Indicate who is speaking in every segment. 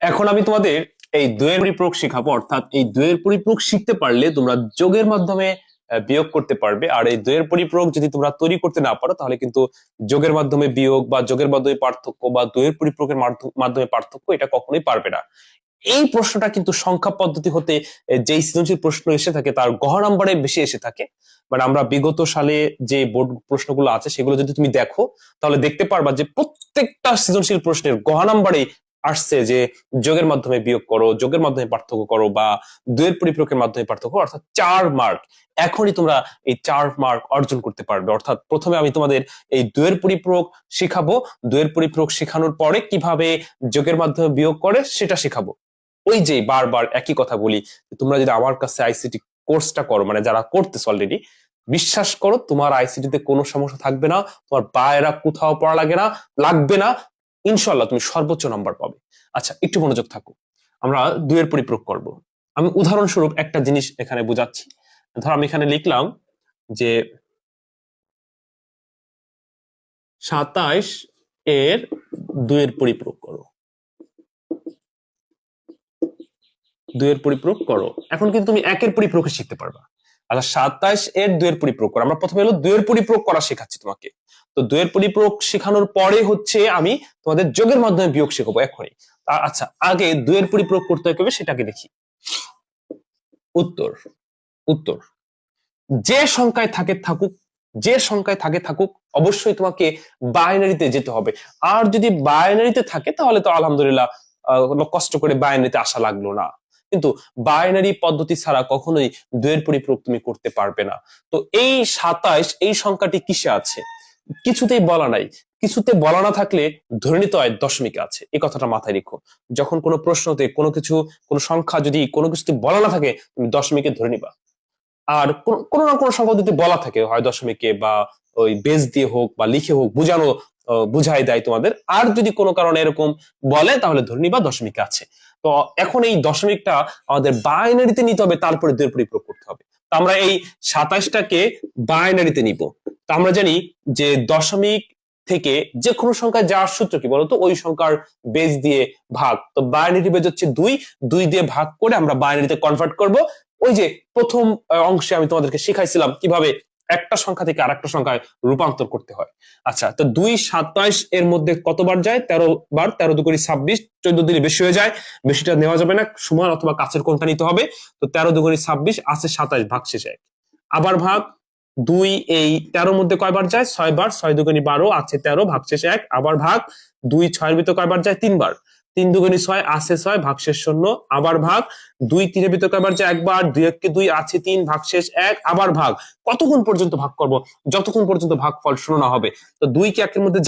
Speaker 1: এখন আমি তোমাদের এই দ্বয়ের পরিপূরক শেখাবো, অর্থাৎ এই দ্বয়ের পরিপূরক শিখতে পারলে তোমরা যোগের মাধ্যমে বিয়োগ করতে পারবে। আর এই দ্বয়ের পরিপূরক যদি তোমরা তৈরি করতে না পারো তাহলে কিন্তু যোগের মাধ্যমে বিয়োগ বা যোগের মাধ্যমে পার্থক্য বা দ্বয়ের পরিপূরকের মাধ্যমে পার্থক্য এটা কখনোই পারবে না। এই প্রশ্নটা কিন্তু সংখ্যা পদ্ধতি হতে যে সৃজনশীল প্রশ্ন এসে থাকে তার গড় নাম্বারে বেশি এসে থাকে। মানে আমরা বিগত সালে যে বোর্ড প্রশ্নগুলো আছে সেগুলো যদি তুমি দেখো তাহলে দেখতে পারবা যে প্রত্যেকটা সৃজনশীল প্রশ্নের গড় নাম্বারে আসছে যে যোগের মাধ্যমে বিয়োগ করো, যোগের মাধ্যমে পার্থক্য করো বা দ্বয়ের পরিপূরকের মাধ্যমে পার্থক্য, অর্থাৎ 4 মার্ক। এখনই তোমরা এই 4 মার্ক অর্জন করতে পারবে। অর্থাৎ প্রথমে আমি তোমাদের এই দ্বয়ের পরিপূরক শিখাবো, দ্বয়ের পরিপূরক শেখানোর পরে কিভাবে যোগের মাধ্যমে বিয়োগ করে সেটা শেখাবো। ওই যে বারবার একই কথা বলি, তোমরা যদি আমার কাছে আইসিটি কোর্সটা করো, মানে যারা করতেছ অলরেডি, বিশ্বাস করো তোমার আইসিটিতে কোনো সমস্যা থাকবে না, তোমার বাইরা কোথাও পড়া লাগবে না, ইনশাল্লাহ তুমি সর্বোচ্চ নাম্বার পাবে। আচ্ছা, একটু মনোযোগ থাকো, আমরা দুইয়ের পরিপূরক করব। আমি উদাহরণস্বরূপ একটা জিনিস এখানে বোঝাচ্ছি। ধর আমি এখানে লিখলাম যে 27 এর দুইয়ের পরিপূরক করো, দুইয়ের পরিপূরক করো। এখন কিন্তু তুমি একের পরিপূরক শিখতে পারবা। আচ্ছা, 27 এর দুইয়ের পরিপূরক করো। আমরা প্রথমে হলো দুইয়ের পরিপূরক করা শেখাচ্ছি তোমাকে। তো দুইয়ের পরিপূরক শেখানোর পরে হচ্ছে আমি তোমাদের যোগের মাধ্যমে বিয়োগ শেখাবো এখনই। আচ্ছা, আগে দুইয়ের পরিপূরক করতে হবে সেটাকে দেখি। উত্তর উত্তর যে সংখ্যায় থাকুক, যে সংখ্যায় থাকুক অবশ্যই তোমাকে বাইনারিতে যেতে হবে। আর যদি বাইনারিতে থাকে তাহলে তো আলহামদুলিল্লাহ, কষ্ট করে বাইনারিতে আসা লাগলো না। কিন্তু বাইনারি পদ্ধতি ছাড়া কখনোই দুইয়ের পরিপূরক তুমি করতে পারবে না। তো এই 27 এই সংখ্যাটি কিসে আছে কিছুতেই বলা নাই। কিছুতে বলা না থাকলে ধরে নিতে হয় দশমিকে আছে, এই কথাটা মাথায় রেখো। যখন কোনো প্রশ্নতে কোনো সংখ্যা যদি কোনো কিছুতে বলা না থাকে তুমি দশমিকে ধরে নিবা। আর কোনো না কোনো সংখ্যা যদি বলা থাকে হয় দশমিকে বা ওই বেস দিয়ে হোক বা লিখে হোক বুঝাই দেয় তোমাদের। আর যদি কোনো কারণে এরকম বলে তাহলে ধরে নিবা দশমিকে আছে। তো এখন এই দশমিকটা আমাদের বাইনারিতে নিতে হবে, তারপরে দুইয়ের পরিপূরক করতে হবে। তো আমরা এই 27টাকে বাইনারিতে নিব। তো আমরা জানি যে দশমিক থেকে যে কোনো সংখ্যায় যাওয়ার সূত্র কি বলতো, ওই সংখ্যার বেস দিয়ে ভাগ। তো বাইনারি বেস হচ্ছে 2 দিয়ে ভাগ করে আমরা বাইনারিতে কনভার্ট করব। ওই যে প্রথম অংশে আমি তোমাদেরকে শিখাইছিলাম কিভাবে একটা সংখ্যা থেকে আরেকটা সংখ্যায় রূপান্তর করতে হয়। আচ্ছা, তো 2 27 এর মধ্যে কতবার যায়? 13 বার। 13 2 26, 14 দিলে বেশি হয়ে যায়, বেশিটা নেওয়া যাবে না, সমান অথবা কাছের কোনটা নিতে হবে। তো 13 2 26 আছে 27 ভাগশেষ 1। আবার ভাগ 2, এই 13 মধ্যে কয়বার যায়? 6 বার। 6 2 12 আছে 13 ভাগশেষ 1। আবার ভাগ 2 6 এর ভিতর কয়বার যায়? 3 বার। 3 2 6 আছে 6 ভাগশেষ 0। আবার ভাগ 2 3 এর ভিতর কয়বার যায়? একবার। 2 1 2 আছে 3 ভাগশেষ 1। আবার ভাগ। কতক্ষণ পর্যন্ত ভাগ করব? যতক্ষণ পর্যন্ত ভাগফল 0 না হবে। তো 2 কি 1 এর মধ্যে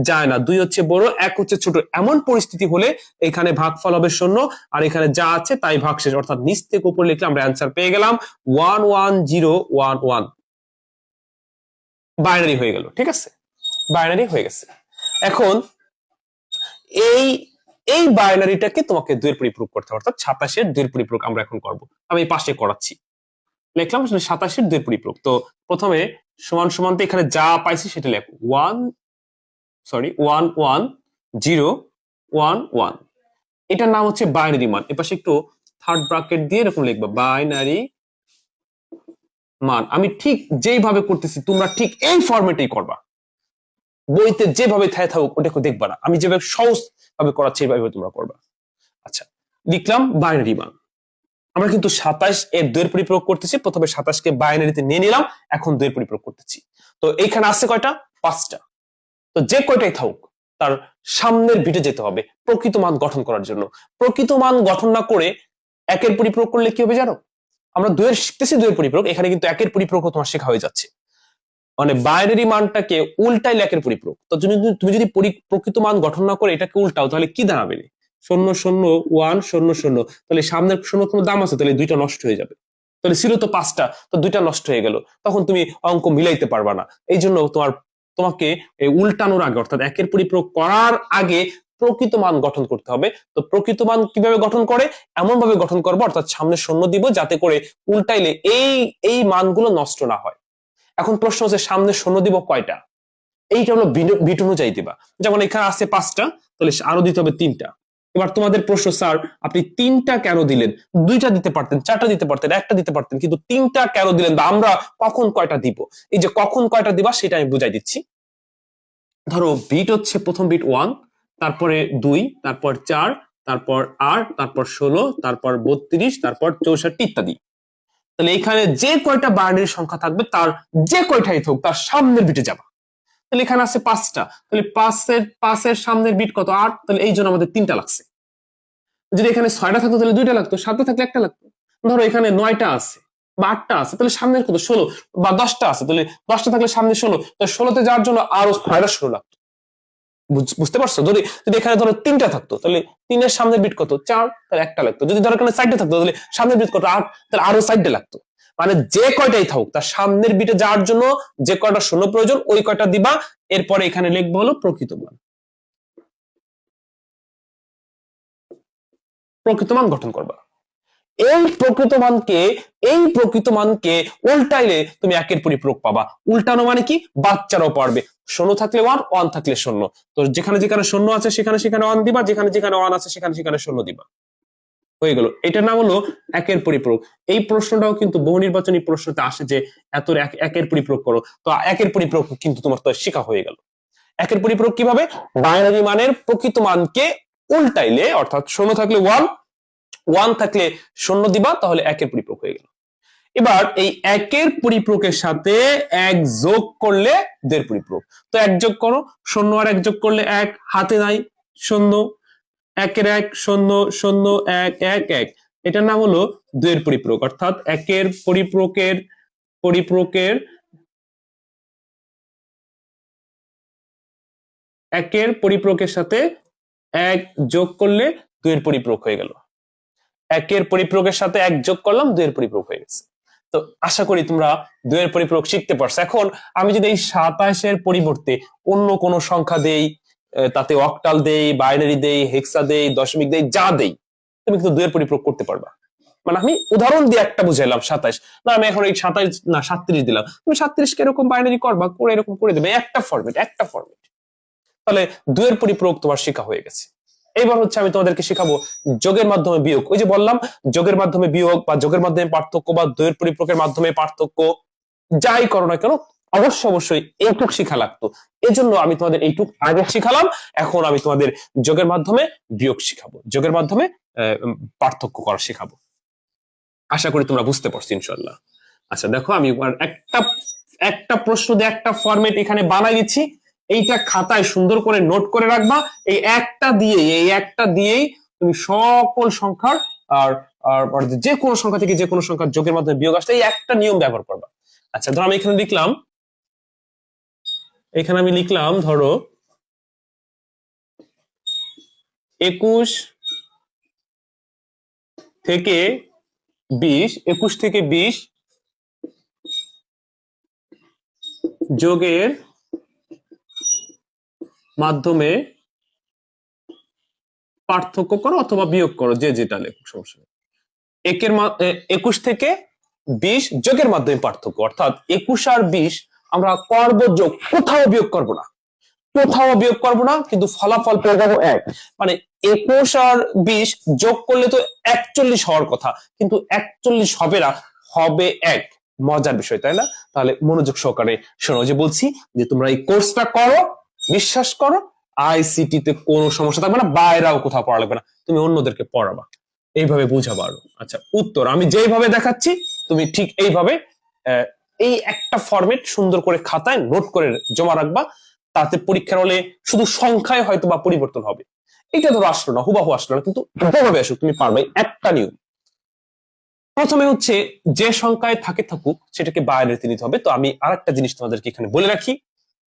Speaker 1: যায় না। 2 হচ্ছে বড়, 1 হচ্ছে ছোট। এমন পরিস্থিতি হলে এখানে ভাগফল হবে 0, আর এখানে যা আছে তাই ভাগশেষ। অর্থাৎ নিচ থেকে উপরে লিখলে আমরা অ্যান্সার পেয়ে গেলাম 11011। বাইনারি হয়ে গেল, ঠিক আছে, বাইনারি হয়ে গেছে। এখন এই এই বাইনারিটাকে তোমাকে দুইয়ের পরিপূরক করতে হবে, অর্থাৎ 27 এর দুইয়ের পরিপূরক আমরা এখন করব। আমি পাশে করাচ্ছি, লিখলাম 27 এর দুইয়ের পরিপূরক। তো প্রথমে সমান সমান তো এখানে যা পাইছি সেটা লেখো, 11011। এটার নাম হচ্ছে বাইনারি মান। এপাশে একটু থার্ড ব্র্যাকেট দিয়ে এরকম লিখবা, বাইনারি মান। আমি ঠিক যেইভাবে করতেছি তোমরা ঠিক এই ফরম্যাটেই করবা। বইতে যেভাবে থাকুক ওটাকে দেখবা না, আমি যেভাবে সহজ ভাবে করাচ্ছি এইভাবে তোমরা করবা। আচ্ছা, লিখলাম বাইনারি মান। আমরা কিন্তু 27 এর দুইয়ের পরিপূরক করতেছি। প্রথমে 27 কে বাইনারিতে নিয়ে নিলাম, এখন দুইয়ের পরিপূরক করতেছি। তো এইখানে আছে কয়টা? 5টা। তো যে কয়টাই থাকুক তার সামনের বিটে যেতে হবে প্রকৃত মান গঠন করার জন্য। প্রকৃত মান গঠন না করে একের পরিপূরক করলে কি হবে জানো? আমরা দুইয়ের শিখতেছি দুইয়ের পরিপূরক, এখানে কিন্তু একের পরিপূরক তোমার শেখা হয়ে যাচ্ছে। মানে বাইনারি মানটাকে উল্টাইলে একের পরিপূরক। তো তুমি যদি প্রকৃত মান গঠন না করে এটাকে উল্টাও তাহলে কি দাঁড়াবে? 0 0 1 0 0। তাহলে সামনের 0 কোনো দাম আছে? তাহলে দুইটা নষ্ট হয়ে যাবে। তাহলে ছিল তো 5টা, তো দুইটা নষ্ট হয়ে গেল, তখন তুমি অঙ্ক মিলাইতে পারবা না। এই জন্য তোমাকে উল্টানোর আগে, অর্থাৎ একের পরিপূরক করার আগে প্রকৃত মান গঠন করতে হবে। তো প্রকৃত মান কিভাবে গঠন করে? এমন ভাবে গঠন করবো, অর্থাৎ সামনে 0 দিব যাতে করে উল্টাইলে এই মানগুলো নষ্ট না হয়। এখন প্রশ্ন হচ্ছে সামনে 0 দিব কয়টা? এইটা হলো বিট অনুযায়ী দিবা। যেমন এখানে আছে 5টা, তাহলে আরো দিতে হবে 3টা। এবার তোমাদের প্রশ্ন, স্যার আপনি 3টা কেন দিলেন? 2টা দিতে পারতেন, 4টা দিতে পারতেন, 1টা দিতে পারতেন, কিন্তু 3টা কেন দিলেন, বা আমরা কখন কয়টা দিব? এই যে কখন কয়টা দিবা সেটা আমি বুঝাই দিচ্ছি। ধরো বিট হচ্ছে, প্রথম বিট 1, তারপরে 2, তারপর 4, তারপর 8, তারপর 16, তারপর 32, তারপর 64 ইত্যাদি। তাহলে এখানে যে কয়টা বাইনারি সংখ্যা থাকবে তার যে কয়টাই থাকুক তার সামনের বিটে যাবা। তাহলে এখানে আছে 5টা, তাহলে 5-এর সামনের বিট কত? 8, তাহলে এই জন্য আমাদের 3টা লাগছে। যদি এখানে 6টা থাকতো তাহলে 2টা লাগতো, 7টা থাকলে 1টা লাগতো। ধরো এখানে 9টা আছে বা 8টা আছে, তাহলে সামনের কত? 16, বা 10টা আছে, তাহলে 10টা থাকলে সামনে 16, তাহলে 16তে যাওয়ার জন্য আরো 6টা 16 লাগতো। বুঝতে পারছো? যদি যদি এখানে ধরো 3টা থাকতো তাহলে 3-এর সামনের বিট কত? 4, তাহলে 1টা লাগতো। যদি ধরো এখানে 4টা থাকতো তাহলে সামনের বিট কত? 8, তাহলে আরো 4টা লাগতো। মানে যে কয়টাই থাকুক তার সামনের বিটে যাওয়ার জন্য যে কয়টা শূন্য প্রয়োজন ওই কয়টা দিবা। এরপরে এখানে লিখবো হলো প্রকৃত মান। প্রকৃত মান গঠন করবা। এই প্রকৃত মানকে উল্টাইলে তুমি একের পরিপূরক পাবা। উল্টানো মানে কি? বাচ্চারাও পারবে। 0 থাকলে 1, 1 থাকলে 0। তো যেখানে যেখানে 0 আছে সেখানে সেখানে 1 দিবা, যেখানে যেখানে 1 আছে সেখানে সেখানে 0 দিবা। হয়ে গেল। এটার নাম হলো একের পরিপূরক। এই প্রশ্নটাও কিন্তু বহু নির্বাচনী প্রশ্নতে আসে যে এত একের পরিপূরক করো। তো একের পরিপূরক কিন্তু তোমার তো শেখা হয়ে গেল। একের পরিপূরক কিভাবে? বাইনারি মানের প্রকৃত মানকে উল্টাইলে, অর্থাৎ 0 থাকলে 1, 1 থাকলে 0 দিবা, তাহলে একের পরিপূরক হয়ে গেল। এবার এই একের পরিপূরকের সাথে 1 যোগ করলে 2 এর পরিপূরক। তো 1 যোগ করো, 0 আর 1 যোগ করলে 1, হাতে নাই 0, 1-এর 1, 0, 0, 1, 1, 1। এটার নাম হলো 2 এর পরিপূরক। অর্থাৎ একের পরিপূরকের সাথে 1 যোগ করলে 2 এর পরিপূরক হয়ে গেল। একের পরিপূরকের সাথে 1 যোগ করলাম, 2 এর পরিপূরক হয়ে গেছে। তো আশা করি তোমরা 2 এর পরিপূরক শিখতে পারছো। এখন আমি যদি এই 27-এর পরিবর্তে অন্য কোনো সংখ্যা দেই, তাতে অক্টাল দেই, বাইনারি দেই, হেক্সা দেই, দশমিক দেই, যা দেই, তুমি কিন্তু 2 এর পরিপূরক করতে পারবা। মানে আমি উদাহরণ দিয়ে একটা বুঝাইলাম 27, না আমি এখন এই 27 না 37 দিলাম, তুমি 37 কে এরকম বাইনারি করবা, করে এরকম করে দেবে, একটা ফরম্যাট। তাহলে 2 এর পরিপূরক তোমার শেখা হয়ে গেছে। এবার হচ্ছে আমি তোমাদেরকে শেখাবো যোগের মাধ্যমে বিয়োগ। ওই যে বললাম, যোগের মাধ্যমে বিয়োগ বা যোগের মাধ্যমে পার্থক্য বা 2 এর পরিপূরকের মাধ্যমে পার্থক্য, যাই করো না কেন অবশ্যই এইটুক শিখা লাগতো। এজন্য আমি তোমাদের এইটুক আগে শিখালাম। এখন আমি তোমাদের যোগের মাধ্যমে বিয়োগ শিখাবো, যোগের মাধ্যমে পার্থক্য করা শেখাবো। আশা করি তোমরা বুঝতে পারছো ইনশাল্লাহ। আচ্ছা দেখো, আমি একটা প্রশ্ন দিয়ে একটা ফরম্যাট এখানে বানাই দিচ্ছি। এইটা খাতায় সুন্দর করে নোট করে রাখবা। এই একটা দিয়েই তুমি সকল সংখ্যার আর যে কোনো সংখ্যা থেকে যে কোনো সংখ্যার যোগের মাধ্যমে বিয়োগ আসলে এই একটা নিয়ম ব্যবহার করবা। আচ্ছা ধরো আমি এখানে লিখলাম ধরো 21 থেকে 20 যোগের মাধ্যমে পার্থক্য করো অথবা বিয়োগ করো, যে যেটা লেখো, সমস্যা নেই। 21 থেকে 20 যোগের মাধ্যমে পার্থক্য, অর্থাৎ 21 আর 20 আমরা করব যোগ, কোথাও বিয়োগ করব না, কিন্তু ফলাফল পেয়ে যাবো 1। মানে 21 আর 20 যোগ করলে তো 41 হওয়ার কথা, কিন্তু 41 হবে না, হবে 1। মজার বিষয় তাই না? তাহলে মনোযোগ সহকারে শোনো, যে বলছি যে তোমরা এই কোর্সটা করো, বিশ্বাস করো আইসিটি তে কোনো সমস্যা থাকবে না, বাইরেও কোথাও পড়া লাগবে না, তুমি অন্যদেরকে পড়াবা, এইভাবে বুঝাবা আরো। আচ্ছা উত্তর আমি যেইভাবে দেখাচ্ছি তুমি ঠিক এইভাবে এই একটা ফরম্যাট সুন্দর করে খাতায় নোট করে জমা রাখবা। তাতে পরীক্ষার হলে শুধু সংখ্যায় হয়তো বা পরিবর্তন হবে, এটা ধরো আসলো না, হুবাহু আসলো না, কিন্তু যেভাবে আসুক তুমি পারবে। একটা নিয়ম, প্রথমে হচ্ছে যে সংখ্যায় থাকুক সেটাকে বাইনারিতে নিতে হবে। তো আমি আরেকটা জিনিস তোমাদেরকে এখানে বলে রাখি।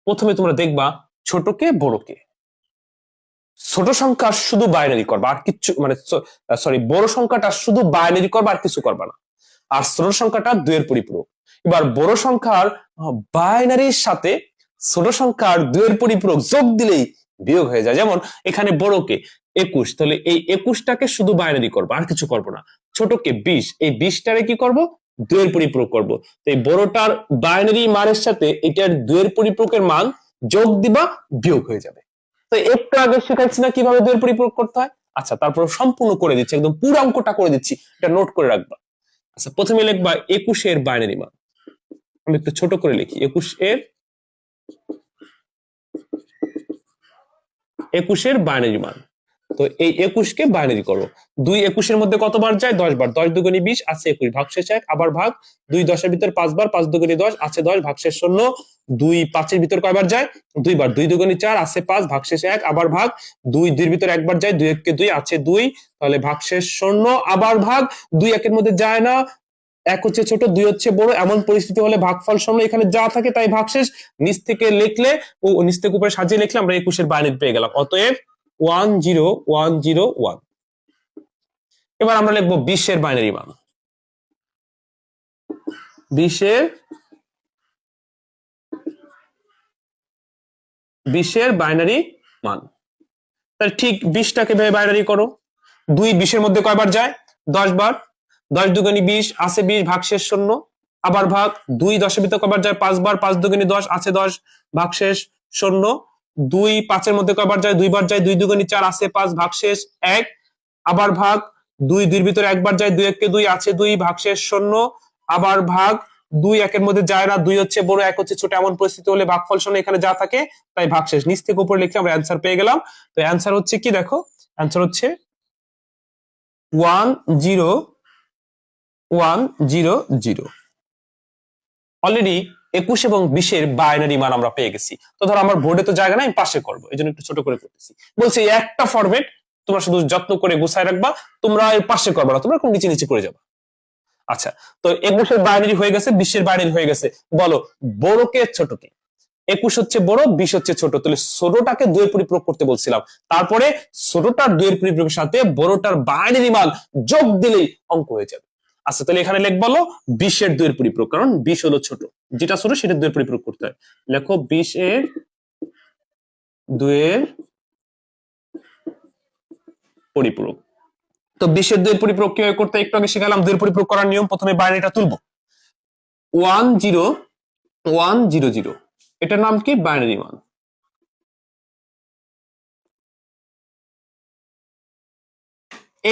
Speaker 1: প্রথমে তোমরা দেখবা ছোটকে বড়কে, ছোট সংখ্যা শুধু বাইনারি করবা, আর কিছু মানে সরি বড় সংখ্যাটা শুধু বাইনারি করবা, আর কিছু করবা না। আর ছোট সংখ্যাটা 2 এর পরিপূরক। এবার বড় সংখ্যার বাইনারির সাথে ছোট সংখ্যার 2 এর পরিপূরক যোগ দিলেই বিয়োগ হয়ে যায়। যেমন এখানে বড়কে 21, তাহলে এই 21টাকে শুধু বাইনারি করবো, আর কিছু করবো না। ছোটকে 20, এই 20টারে কি করব? 2 এর পরিপূরক করব। তো এই বড়টার বাইনারি মানের সাথে এটার 2 এর পরিপূরকের মান যোগ দিবা, বিয়োগ হয়ে যাবে। তো একটু আগে শিখাচ্ছি না কিভাবে 2 এর পরিপূরক করতে হয়? আচ্ছা, তারপর সম্পূর্ণ করে দিচ্ছি, একদম পুরো অঙ্কটা করে দিচ্ছি, এটা নোট করে রাখবা। আচ্ছা, প্রথমে লিখবা 21 এর বাইনারি মান। আমি একটু ছোট করে লিখি, 21 এর বাইনারি মান। তো এই 21 কে বাইনারি করো। 2 21 এর মধ্যে কতবার যায়? 10 বার। 10 দুগুণে 20 আছে 21, ভাগশেষ 1, আবার ভাগ 2 10 এর ভিতর 5 বার, 5 দুগুণে 10 আছে 10, ভাগশেষ 0। 2 5 এর ভিতর কয়বার যায়? 2 বার। 2 দুগুণে 4 আছে 5, ভাগশেষ 1, আবার ভাগ 2 2 এর ভিতর একবার যায়, 2 1 কে 2 আছে 2, তাহলে ভাগশেষ 0, আবার ভাগ 2 1 এর মধ্যে যায় না, 1 হচ্ছে ছোট 2 হচ্ছে বড়, এমন পরিস্থিতি হলে ভাগফল 0 এখানে যা থাকে তাই ভাগশেষ। নিচ থেকে লিখলে ও নিচ থেকে উপরে সাজিয়ে লিখলে আমরা 21 এর বাইনারি পেয়ে গেলাম। অতএব 10101। এবার আমরা লিখবো 20 এর বাইনারি মান। 20 এর বাইনারি মান। তাহলে ঠিক 20টাকে বাইনারি করো। 2 20 এর মধ্যে কয়বার যায়? 10 বার। 10 দুগুণে 20 আছে 20, ভাগশেষ 0, আবার ভাগ 2 10 এর ভিতর কয়বার যায়? 5 বার। 5 দুগুণে 10 আছে 10, ভাগশেষ 0। 2 5 এর মধ্যে কয়বার যায়? 2 বার যায়। 2 দুগুণে 4 আছে 5, ভাগশেষ 1, আবার ভাগ 2 2 এর ভিতরে একবার যায়, 2 1 কে 2 আছে 2, ভাগশেষ 0, আবার ভাগ 2 1 এর মধ্যে যায় না, 2 হচ্ছে বড় 1 হচ্ছে ছোট, এমন পরিস্থিতি হলে ভাগফল 0 এখানে যা থাকে তাই ভাগশেষ। নিচ থেকে উপরে লিখে আমরা অ্যান্সার পেয়ে গেলাম। তো অ্যান্সার হচ্ছে কি দেখো, অ্যান্সার হচ্ছে 10100। অলরেডি 21 এবং 20 এর বাইনারি মান আমরা পেয়ে গেছি। তো ধরো আমার বোর্ডে তো জায়গা নাই, আমি পাশে করবো, এই জন্য একটু ছোট করে করতেছি। বলছি একটা ফরম্যাট তোমরা শুধু যত্ন করে গুছায় রাখবা, তোমরা এর পাশে করবা না, তোমরা কোন নিচে নিচে করে যাবা। আচ্ছা, তো 21 এর বাইনারি হয়ে গেছে, 20 এর বাইনারি হয়ে গেছে। বলো বড়কে ছোটকে? 21 হচ্ছে বড়, 20 হচ্ছে ছোট, তাহলে ছোটটাকে 2 এর পরিপূরক করতে বলছিলাম। তারপরে ছোটটার 2 এর পরিপূরকের সাথে বড়টার বাইনারি মান যোগ দিলেই অঙ্ক হয়ে যাবে। আচ্ছা, তাহলে এখানে লিখব বলো 20 এর 2 এর পরিপূরক, কারণ 20 হলো ছোট, যেটা ছোট সেটা 2 এর পরিপূরক করতে হয়। লেখো 20 এর 2 এর পরিপূরক। তো 20 এর 2 এর পরিপূরক কিভাবে করতে একটু আগে শিখালাম। 2 এর পরিপূরক করার নিয়ম, প্রথমে বাইনারিটা তুলবো 10100, এটার নাম কি? বাইনারি মান।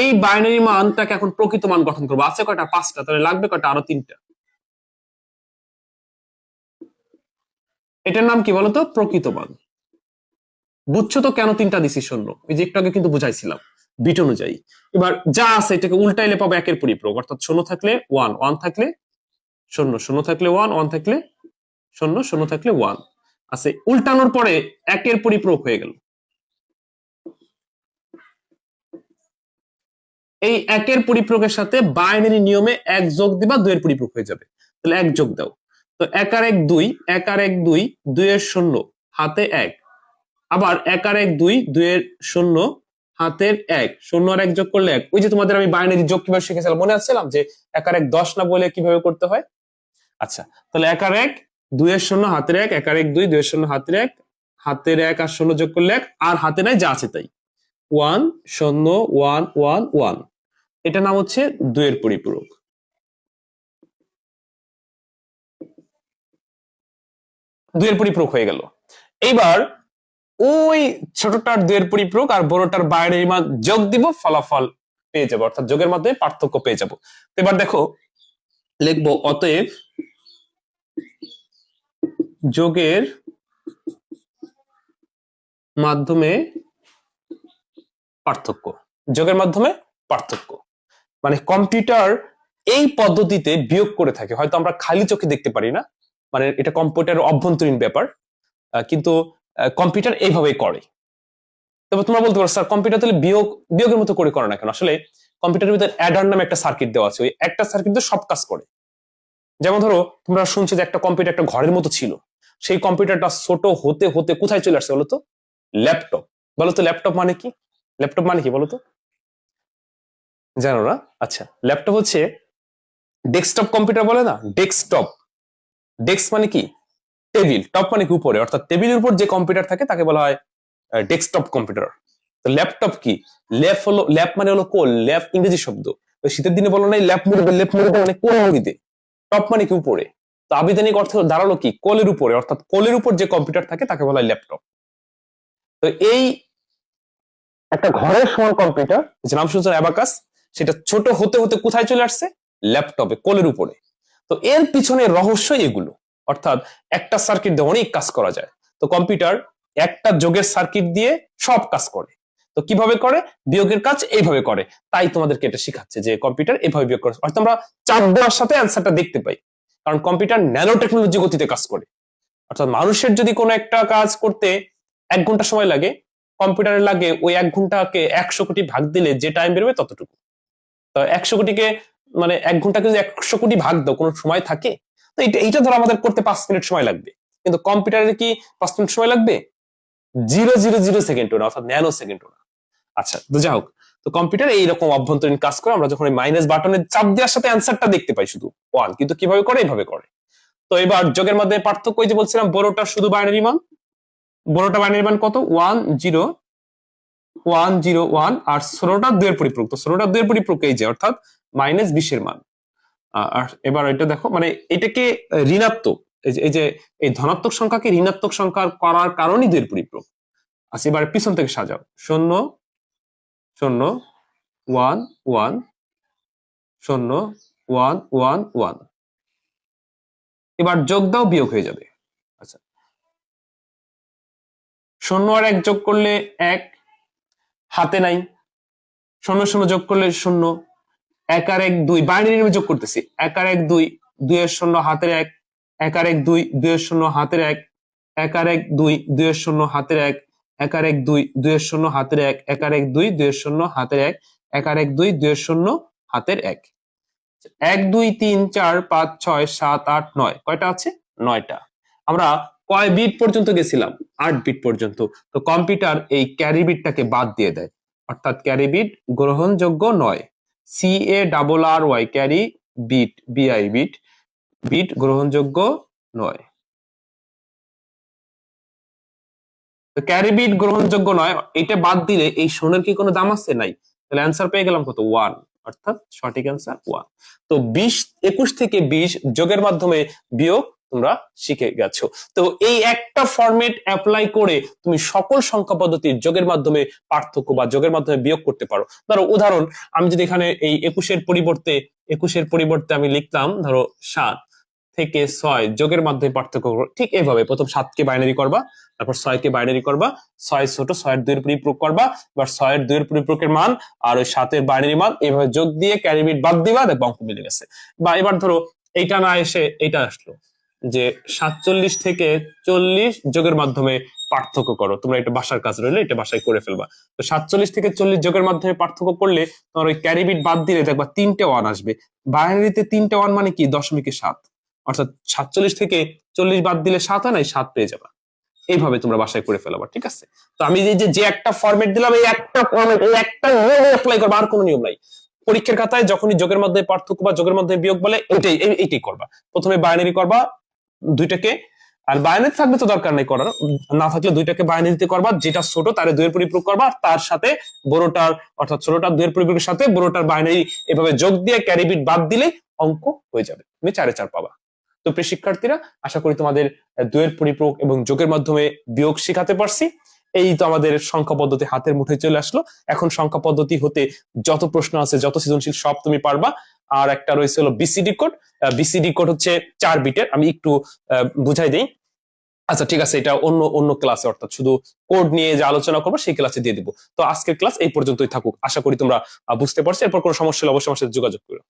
Speaker 1: এই বাইনারি মানটাকে এখন প্রকৃত মান গঠন করবো। আছে কয়টা? 5টা, তাহলে লাগবে কয়টা? আরো 3টা। এটার নাম কি বলতো? প্রকৃত মান। বুঝছো তো কেন 3টা দিছি? 0, এই যে একটু আগে কিন্তু বুঝাইছিলাম বিট অনুযায়ী। এবার যা আছে এটাকে উল্টাইলে পাবো 1 এর পরিপূরক, অর্থাৎ 0 থাকলে 1, 1 থাকলে 0, 0 থাকলে 1, 1 থাকলে 0, 0 থাকলে 1 আছে। উল্টানোর পরে 1 এর পরিপূরক হয়ে গেল। এই 1 এর পরিপূরকের সাথে বাইনারি নিয়মে 1 যোগ দিবা, 2 এর পরিপূরক হয়ে যাবে। তাহলে 1 যোগ দাও। তো 1 আর 1 2, 1 আর 1 2, 2 এর 0 হাতে 1, আবার 1 আর 1 2, 2 এর 0 হাতের 1, 0 আর 1 যোগ করলে 1। ওই যে তোমাদের আমি বাইনারি যোগ কিভাবে শিখেছিলাম মনে আছেলাম, যে 1 আর 1 10 না বলে কিভাবে করতে হয়। আচ্ছা, তাহলে 1 আর 1 2 এর 0 হাতের 1, 1 আর 1 2, 2 এর 0 হাতের 1, হাতের 1 আর 0 যোগ করলে 1, আর হাতে নাই যা আছে তাই 1 0 1 1 1। এটা নাম হচ্ছে 2 এর পরিপূরক। 2 এর পরিপূরক হয়ে গেল। এইবার ওই ছোটটার 2 এর পরিপূরক আর বড়টার বাইনারি মান যোগ দিব, ফলাফল পেয়ে যাবো, অর্থাৎ যোগের মাধ্যমে পার্থক্য পেয়ে যাবো। এবার দেখো লিখবো অতএব যোগের মাধ্যমে পার্থক্য। যোগের মাধ্যমে পার্থক্য মানে কম্পিউটার এই পদ্ধতিতে বিয়োগ করে থাকে, হয়তো আমরা খালি চোখে দেখতে পারি না, মানে এটা কম্পিউটারের অভ্যন্তরীণ ব্যাপার, কিন্তু কম্পিউটার এইভাবেই করে। তবে তোমরা বলতে পারো স্যার কম্পিউটার তাহলে বিয়োগের মতো করে না কেন? আসলে কম্পিউটারের ভিতরে অ্যাডার নামে একটা সার্কিট দেওয়া আছে, ওই একটা সার্কিট দিয়ে সব কাজ করে। যেমন ধরো তোমরা শুনছো যে একটা কম্পিউটার একটা ঘরের মতো ছিল, সেই কম্পিউটারটা ছোট হতে হতে কোথায় চলে আসছে বলতো? ল্যাপটপ। বলতো ল্যাপটপ মানে কি? ল্যাপটপ মানে কি বলতো? জানো না? আচ্ছা, ল্যাপটপ হচ্ছে ডেস্কটপ কম্পিউটার বলে না, ডেস্কটপ। ডেস্ক মানে কি? টেবিল, টপ মানে কি উপরে, অর্থাৎ টেবিলের উপর যে কম্পিউটার থাকে তাকে বলা হয় ডেস্কটপ কম্পিউটার। তো ল্যাপটপ কি? ল্যাপ হলো, ল্যাপ মানে হলো কোল, ল্যাপ ইংরেজি শব্দ। ওই শীতের দিনে বলো নাই ল্যাপ মুড়িতে, ল্যাপ মুড়িতে মানে কোল মুড়িতে, টপ মানে কি উপরে। তো আবিধানিক অর্থ দাঁড়ালো কি? কোলের উপরে, অর্থাৎ কোলের উপর যে কম্পিউটার থাকে তাকে বলা হয় ল্যাপটপ। তো এই একটা ঘরের সমান কম্পিউটার, যে নাম শুনছেন অ্যাবাকাস, সেটা ছোট হতে হতে কোথায় চলে আসছে? ল্যাপটপে, কোলের উপরে। তো এর পিছনে রহস্য এগুলো, অর্থাৎ একটা সার্কিট দিয়ে অনেক কাজ করা যায়। তো কম্পিউটার একটা যোগের সার্কিট দিয়ে সব কাজ করে। তো কিভাবে করে? বিয়োগের কাজ এইভাবে করে। তাই তোমাদেরকে এটা শেখাচ্ছে যে কম্পিউটার এভাবে বিয়োগ করে, অর্থাৎ আমরা চাপ দেওয়ার সাথে অ্যান্সারটা দেখতে পাই। কারণ কম্পিউটার ন্যানো টেকনোলজি গতিতে কাজ করে। অর্থাৎ মানুষের যদি কোনো একটা কাজ করতে 1 ঘন্টা সময় লাগে, কম্পিউটারে লাগে ওই 1 ঘন্টাকে 100 কোটি ভাগ দিলে যে টাইম বেরোবে ততটুকু। তো 100 কোটিকে মানে 1 ঘন্টাকে যদি 100 কোটি ভাগ দাও, কোনো সময় থাকে? তো এইটা ধরো আমাদের করতে 5 মিনিট সময় লাগবে, কিন্তু কম্পিউটারে কি 5 মিনিট সময় লাগবে? 0.000 সেকেন্ডও না, অর্থাৎ ন্যানো সেকেন্ডও না। আচ্ছা, তো যাই হোক, তো কম্পিউটার এইরকম অভ্যন্তরীণ কাজ করে। আমরা যখন মাইনাস বাটনের চাপ দেওয়ার সাথে অ্যান্সারটা দেখতে পাই শুধু 1, কিন্তু কিভাবে করে? এইভাবে করে। তো এবার যোগের মধ্যে পার্থক্য, ওই যে বলছিলাম বড়টা শুধু বাইনারি মান, বড়টা বাইনারি মান কত? 1 0 1 0 1, আর ষোলোটা 2 এর পরিপূরক। তো ষোলোটা 2 এর পরিপূরক এই যে, অর্থাৎ -20 এর মান। আর এবার এটা দেখো, মানে এটাকে ঋণাত্মক, এই যে এই ধনাত্মক সংখ্যাকে ঋণাত্মক সংখ্যা করার কারণই 2 এর পরিপূরক। আচ্ছা, এবার পিছন থেকে সাজাও। 0 0 1 1 0 1 1 1। এবার যোগ দাও, বিয়োগ হয়ে যাবে। আচ্ছা, 0 আর 1 যোগ করলে 1, হাতে নাই। 0 0 যোগ করলে 0, 1 আর 1 2, বাইনারি নিয়মে যোগ করতেছি। 1 আর 1 2, 2 এর 0 হাতের 1, 1 আর 1 2, 2 এর 0 হাতের 1, 1 আর 1 2, 2 এর 0 হাতের 1, 1 আর 1 2, 2 এর 0 হাতের 1, 1 আর 1 2, 2 এর 0 হাতের 1, 1 আর 1 2, 2 এর 0 হাতের 1। 1 2 3 4 5 6 7 8 9, কয়টা আছে? 9টা। আমরা কয় বিট পর্যন্ত গেছিলাম? 8 বিট পর্যন্ত। তো কম্পিউটার এই ক্যারি বিটটাকে বাদ দিয়ে দেয়, অর্থাৎ ক্যারি বিট গ্রহণযোগ্য নয়। CARRY, carry bit, BI bit, bit গ্রহণযোগ্য নয়। তো ক্যারি বিট গ্রহণযোগ্য নয়, এটা বাদ দিলে এই শূন্যের কি কোনো দাম আছে? নাই। তাহলে অ্যান্সার পেয়ে গেলাম কত? 1, অর্থাৎ সঠিক অ্যান্সার 1। তো 21 থেকে 20 যোগের মাধ্যমে বিয়োগ তোমরা শিখে গেছো। তো এই একটা ফরম্যাট অ্যাপ্লাই করে তুমি সকল সংখ্যা পদ্ধতির যোগের মাধ্যমে পার্থক্য বা যোগের মাধ্যমে বিয়োগ করতে পারো। ধরো উদাহরণ, আমি যদি এখানে এই 21-এর পরিবর্তে আমি লিখতাম ধরো 7 থেকে 6 যোগের মাধ্যমে পার্থক্য করবো, ঠিক এভাবে প্রথম 7কে বাইনারি করবা, তারপর 6কে বাইনারি করবা, 6 ছোট, 6 এর 2 এর পরিপূরক করবা, এবার 6 এর 2 এর পরিপূরকের মান আর ওই 7 এর বাইনারি মান এভাবে যোগ দিয়ে ক্যারি বিট বাদ দিবা, দেখবা অঙ্ক মিলে গেছে। বা এবার ধরো এইটা না এসে এইটা আসলো, যে 47 থেকে 40 যোগের মাধ্যমে পার্থক্য করো। তোমরা এটা বাসার কাজ রইলে এটা বাসায় করে ফেলবা। তো 47 থেকে 40 যোগের মাধ্যমে পার্থক্য করলে তোমার ওই ক্যারি বিট বাদ দিলে দেখবা 3টে 1 আসবে। বাইনারিতে 3টে 1 মানে কি? 0.7, অর্থাৎ 47 থেকে 40 বাদ দিলে 7 হয় নাই, 7 পেয়ে যাবা। এইভাবে তোমরা বাসায় করে ফেলাবা, ঠিক আছে? তো আমি যে একটা ফরম্যাট দিলাম, এই একটা ফরম্যাট, এই একটা নিয়ম অ্যাপ্লাই করবা, আর কোনো নিয়ম নাই। পরীক্ষার খাতায় যখনই যোগের মধ্যে পার্থক্য বা যোগের মধ্যে বিয়োগ বলে এইটাই করবা। প্রথমে বাইনারি করবা দুইটাকে, আর বাইনারি থাকলে তো দরকার নেই করার, না থাকলে দুইটাকে বাইনারিতে করবা, যেটা ছোট তার 2 এর পরিপূরক করবা, আর তার সাথে বড়টার, অর্থাৎ ছোটটার 2 এর পরিপূরকের সাথে বড়টার বাইনারি এভাবে যোগ দিয়ে ক্যারি বিট বাদ দিলে অঙ্ক হয়ে যাবে, তুমি 4 এ 4 পাবা। তো প্রিয় শিক্ষার্থীরা, আশা করি তোমাদের 2 এর পরিপূরক এবং যোগের মাধ্যমে বিয়োগ শেখাতে পারছি। এই তো আমাদের সংখ্যা পদ্ধতি হাতের মুঠোয় চলে আসলো। এখন সংখ্যা পদ্ধতি হতে যত প্রশ্ন আছে, যত সৃজনশীল, সব তুমি পারবা। আর একটা রয়েছে হলো বিসিডি কোড। বিসিডি কোড হচ্ছে 4 বিটের, আমি একটু বুঝাই দিই। আচ্ছা ঠিক আছে, এটা অন্য অন্য ক্লাসে, অর্থাৎ শুধু কোড নিয়ে যে আলোচনা করবো সেই ক্লাসে দিয়ে দিব। তো আজকের ক্লাস এই পর্যন্তই থাকুক। আশা করি তোমরা বুঝতে পারছো। এরপর কোনো সমস্যা হলে অবশ্যই আমার সাথে যোগাযোগ করো।